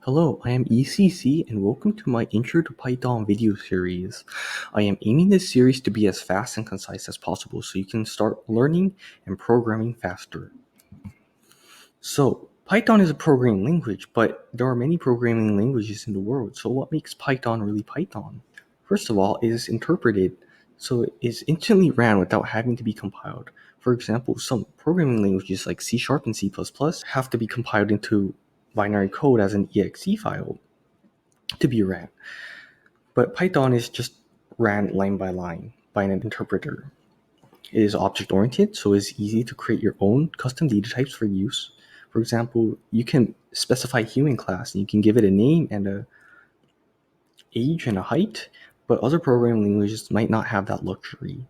Hello, I am ECC and welcome to my Intro to Python video series. I am aiming this series to be as fast and concise as possible so you can start learning and programming faster. So, Python is a programming language, but there are many programming languages in the world, so what makes Python really Python? First of all, it is interpreted, so it is instantly ran without having to be compiled. For example, some programming languages like C# and C++ have to be compiled into binary code as an exe file to be ran. But Python is just ran line by line by an interpreter. It is object-oriented, so it's easy to create your own custom data types for use. For example, you can specify human class, and you can give it a name and a age and a height, but other programming languages might not have that luxury.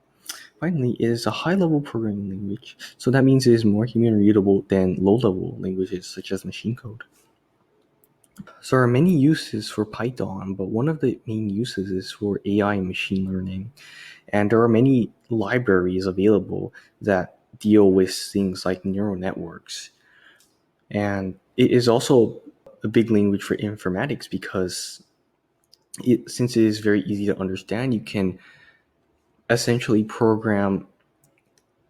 Finally, it is a high-level programming language, so that means it is more human-readable than low-level languages such as machine code. So there are many uses for Python, but one of the main uses is for AI and machine learning. And there are many libraries available that deal with things like neural networks. And it is also a big language for informatics because since it is very easy to understand, you can essentially program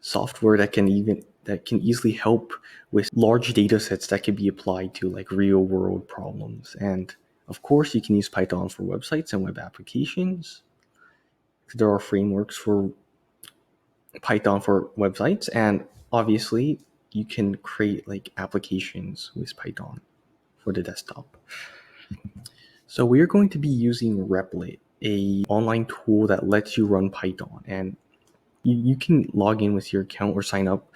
software that can easily help with large data sets that can be applied to like real world problems. And of course, you can use Python for websites and web applications. There are frameworks for Python for websites, and obviously you can create like applications with Python for the desktop. So we are going to be using Replit, a online tool that lets you run Python, and you can log in with your account or sign up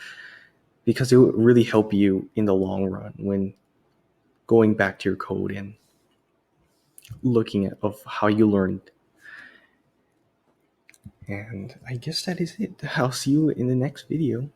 because it will really help you in the long run when going back to your code and looking at of how you learned. And I guess that is it. I'll see you in the next video.